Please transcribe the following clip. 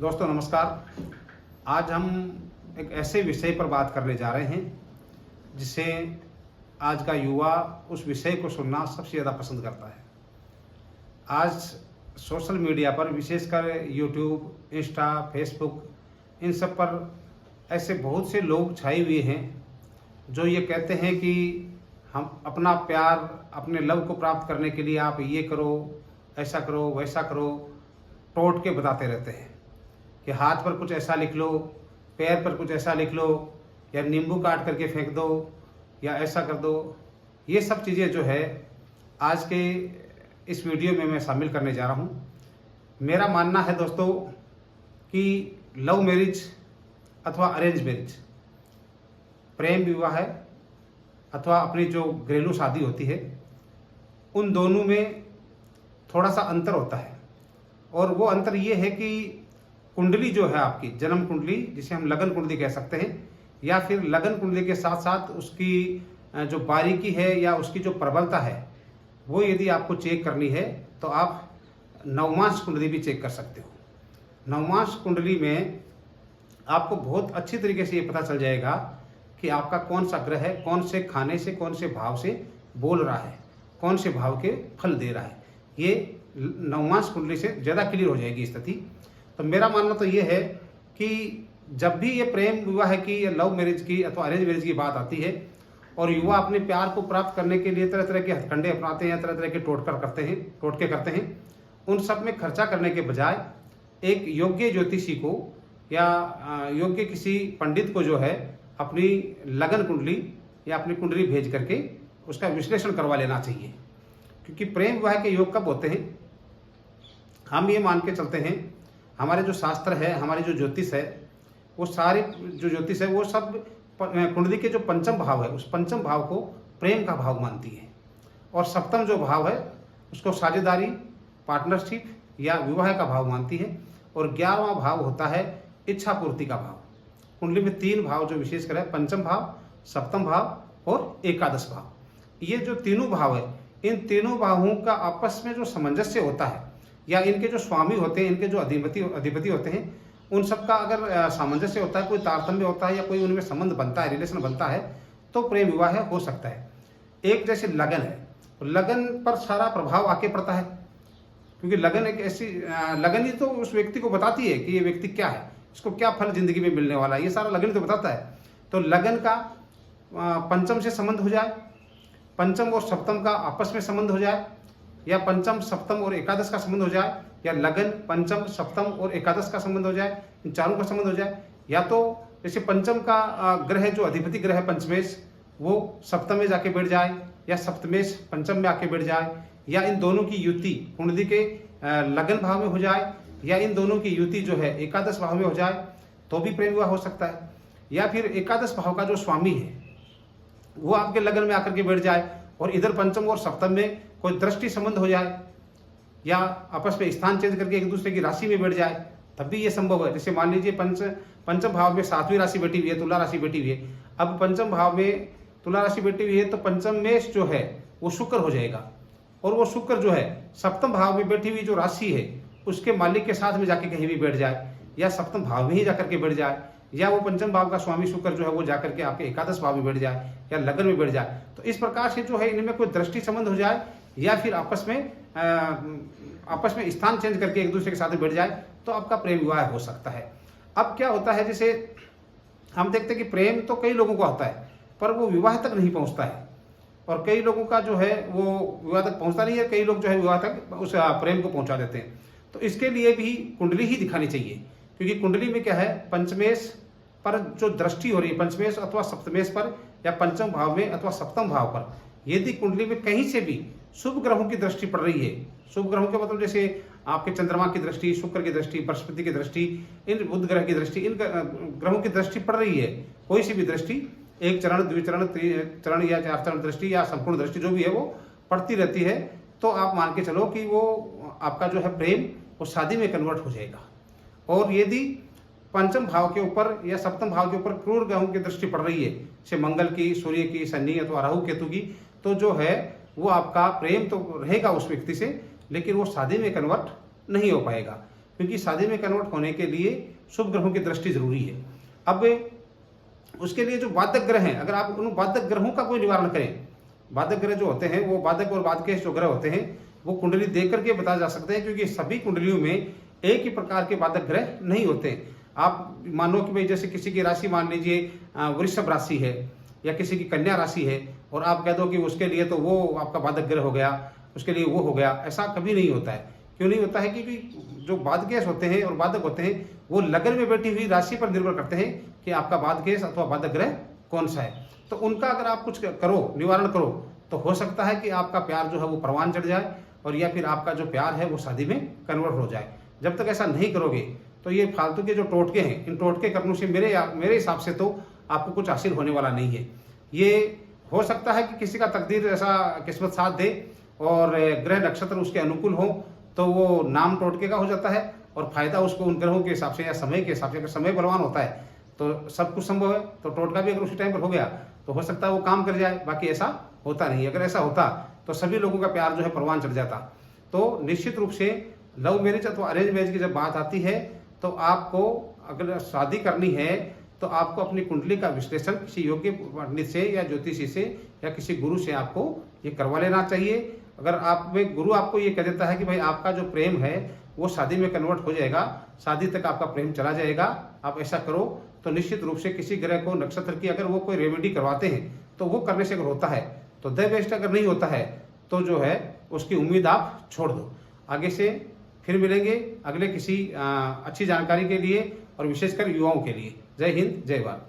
दोस्तों नमस्कार। आज हम एक ऐसे विषय पर बात करने जा रहे हैं जिसे आज का युवा उस विषय को सुनना सबसे ज़्यादा पसंद करता है। आज सोशल मीडिया पर विशेषकर यूट्यूब, इंस्टा, फेसबुक, इन सब पर ऐसे बहुत से लोग छाए हुए हैं जो ये कहते हैं कि हम अपना प्यार, अपने लव को प्राप्त करने के लिए आप ये करो, ऐसा करो, वैसा करो, टोट के बताते रहते हैं कि हाथ पर कुछ ऐसा लिख लो, पैर पर कुछ ऐसा लिख लो, या नींबू काट करके फेंक दो, या ऐसा कर दो। ये सब चीज़ें जो है आज के इस वीडियो में मैं शामिल करने जा रहा हूँ। मेरा मानना है दोस्तों कि लव मैरिज अथवा अरेंज मैरिज, प्रेम विवाह है अथवा अपनी जो घरेलू शादी होती है, उन दोनों में थोड़ा सा अंतर होता है। और वो अंतर ये है कि कुंडली जो है आपकी जन्म कुंडली, जिसे हम लगन कुंडली कह सकते हैं, या फिर लगन कुंडली के साथ साथ उसकी जो बारीकी है या उसकी जो प्रबलता है, वो यदि आपको चेक करनी है तो आप नवमांश कुंडली भी चेक कर सकते हो। नवमांश कुंडली में आपको बहुत अच्छी तरीके से ये पता चल जाएगा कि आपका कौन सा ग्रह है, कौन से खाने से, कौन से भाव से बोल रहा है, कौन से भाव के फल दे रहा है। ये नवमांश कुंडली से ज़्यादा क्लियर हो जाएगी स्थिति। तो मेरा मानना तो ये है कि जब भी ये प्रेम विवाह की या लव मैरिज की अथवा अरेंज मैरिज की बात आती है और युवा अपने प्यार को प्राप्त करने के लिए तरह तरह के हथकंडे अपनाते हैं, तरह तरह के टोटके करते हैं, उन सब में खर्चा करने के बजाय एक योग्य ज्योतिषी को या योग्य किसी पंडित को जो है अपनी लगन कुंडली या अपनी कुंडली भेज करके उसका विश्लेषण करवा लेना चाहिए। क्योंकि प्रेम विवाह के योग कब होते हैं, हम ये मान के चलते हैं, हमारे जो शास्त्र है, हमारी जो ज्योतिष है, वो सारे जो ज्योतिष है वो सब कुंडली के जो पंचम भाव है, उस पंचम भाव को प्रेम का भाव मानती है, और सप्तम जो भाव है उसको साझेदारी, पार्टनरशिप या विवाह का भाव मानती है, और 11वां भाव होता है इच्छा पूर्ति का भाव। कुंडली में 3 भाव जो विशेषकर है, पंचम भाव, सप्तम भाव और एकादश भाव। ये जो तीनों भाव है, इन तीनों भावों का आपस में जो सामंजस्य होता है या इनके जो स्वामी होते हैं, इनके जो अधिपति होते हैं, उन सब का अगर सामंजस्य होता है, कोई तारतम्य होता है या कोई उनमें संबंध बनता है, रिलेशन बनता है, तो प्रेम विवाह हो सकता है। एक जैसे लगन है, लगन पर सारा प्रभाव आके पड़ता है, क्योंकि लगन एक ऐसी लगन ही तो उस व्यक्ति को बताती है कि ये व्यक्ति क्या है, इसको क्या फल जिंदगी में मिलने वाला है, ये सारा लगन ही तो बताता है। तो लगन का पंचम से संबंध हो जाए, पंचम और सप्तम का आपस में संबंध हो जाए, या पंचम, सप्तम और एकादश का संबंध हो जाए, या लगन, पंचम, सप्तम और एकादश का संबंध हो जाए, इन चारों का संबंध हो जाए, या तो जैसे पंचम का ग्रह जो अधिपति ग्रह है पंचमेश, वो सप्तम में जाके बैठ जाए, या सप्तमेश पंचम में आके बैठ जाए, या इन दोनों की युति कुंडली के लगन भाव में हो जाए, या इन दोनों की युति जो है एकादश भाव में हो जाए, तो भी प्रेम विवाह हो सकता है। या फिर एकादश भाव का जो स्वामी है वो आपके लगन में आकर के बैठ जाए और इधर पंचम और सप्तम में कोई दृष्टि संबंध हो जाए, या आपस में स्थान चेंज करके एक दूसरे की राशि में बैठ जाए, तब भी ये संभव है। जैसे मान लीजिए पंचम भाव में 7वीं राशि बैठी हुई है, तुला राशि बैठी हुई है। अब पंचम भाव में तुला राशि बैठी हुई है तो पंचम मेष जो है वो शुक्र हो जाएगा, और वो शुक्र जो है सप्तम भाव में बैठी हुई जो राशि है उसके मालिक के साथ में जाके कहीं भी बैठ जाए, या सप्तम भाव में ही जाकर के बैठ जाए, या वो पंचम भाव का स्वामी शुक्र जो है वो जाकर के आपके एकादश भाव में बैठ जाए या लगन में बैठ जाए। तो इस प्रकार से जो है इनमें कोई दृष्टि संबंध हो जाए, या फिर आपस में स्थान चेंज करके एक दूसरे के साथ बैठ जाए, तो आपका प्रेम विवाह हो सकता है। अब क्या होता है, जैसे हम देखते हैं कि प्रेम तो कई लोगों को आता है पर वो विवाह तक नहीं पहुंचता है, और कई लोगों का जो है वो विवाह तक पहुंचता नहीं है, कई लोग जो है विवाह तक उस प्रेम को पहुंचा देते हैं। तो इसके लिए भी कुंडली ही दिखानी चाहिए, क्योंकि कुंडली में क्या है, पंचमेश पर जो दृष्टि हो रही है, पंचमेश अथवा सप्तमेश पर या पंचम भाव में अथवा सप्तम भाव पर, यदि कुंडली में कहीं से भी शुभ ग्रहों की दृष्टि पड़ रही है, शुभ ग्रहों के मतलब जैसे आपके चंद्रमा की दृष्टि, शुक्र की दृष्टि, बृहस्पति की दृष्टि, इन बुध ग्रह की दृष्टि, इन ग्रहों की दृष्टि पड़ रही है, कोई सी भी दृष्टि, एक चरण, द्विचरण, त्रिचरण या 4 चरण दृष्टि या संपूर्ण दृष्टि जो भी है वो पड़ती रहती है, तो आप मान के चलो कि वो आपका जो है प्रेम वो शादी में कन्वर्ट हो जाएगा। और यदि पंचम भाव के ऊपर या सप्तम भाव के ऊपर क्रूर ग्रहों की दृष्टि पड़ रही है, जैसे मंगल की, सूर्य की, शनि अथवा राहु केतु की, तो जो है वो आपका प्रेम तो रहेगा उस व्यक्ति से, लेकिन वो शादी में कन्वर्ट नहीं हो पाएगा। क्योंकि शादी में कन्वर्ट होने के लिए शुभ ग्रहों की दृष्टि जरूरी है। अब उसके लिए जो बाधक ग्रह हैं, अगर आप उन बाधक ग्रहों का कोई निवारण करें, बाधक ग्रह जो होते हैं वो बाधक और बाद के जो ग्रह होते हैं वो कुंडली देख करके बताए जा सकते हैं, क्योंकि सभी कुंडलियों में एक ही प्रकार के बाधक ग्रह नहीं होते। आप मानो कि भाई जैसे किसी की राशि मान लीजिए वृषभ राशि है या किसी की कन्या राशि है, और आप कह दो कि उसके लिए तो वो आपका बाधक ग्रह हो गया, उसके लिए वो हो गया, ऐसा कभी नहीं होता है। क्यों नहीं होता है? क्योंकि जो बाधकेश होते हैं और बाधक होते हैं वो लगन में बैठी हुई राशि पर निर्भर करते हैं कि आपका बाधकेश अथवा बाधक ग्रह कौन सा है। तो उनका अगर आप कुछ करो, निवारण करो, तो हो सकता है कि आपका प्यार जो है वो परवान चढ़ जाए, और या फिर आपका जो प्यार है वो शादी में कन्वर्ट हो जाए। जब तक ऐसा नहीं करोगे तो ये फालतू के जो टोटके हैं, इन टोटके करने से मेरे हिसाब से तो आपको कुछ हासिल होने वाला नहीं है। ये हो सकता है कि किसी का तकदीर ऐसा किस्मत साथ दे और ग्रह नक्षत्र उसके अनुकूल हो, तो वो नाम टोटके का हो जाता है, और फायदा उसको उन ग्रहों के हिसाब से या समय के हिसाब से, अगर समय बलवान होता है तो सब कुछ संभव है। तो टोटका भी अगर उसी टाइम पर हो गया तो हो सकता है वो काम कर जाए, बाकी ऐसा होता नहीं। अगर ऐसा होता तो सभी लोगों का प्यार जो है परवान चढ़ जाता। तो निश्चित रूप से लव मैरिज अथवा अरेंज मैरिज की जब बात आती है तो आपको अगर शादी करनी है तो आपको अपनी कुंडली का विश्लेषण किसी योग्य पंडित से या ज्योतिषी से या किसी गुरु से आपको ये करवा लेना चाहिए। अगर आप में गुरु आपको ये कह देता है कि भाई आपका जो प्रेम है वो शादी में कन्वर्ट हो जाएगा, शादी तक आपका प्रेम चला जाएगा, आप ऐसा करो, तो निश्चित रूप से किसी ग्रह को नक्षत्र की अगर वो कोई रेमेडी करवाते हैं तो वो करने से अगर होता है तो द बेस्ट, अगर नहीं होता है तो जो है उसकी उम्मीद आप छोड़ दो। आगे से फिर मिलेंगे अगले किसी अच्छी जानकारी के लिए और विशेषकर युवाओं के लिए। जय हिंद, जय भारत।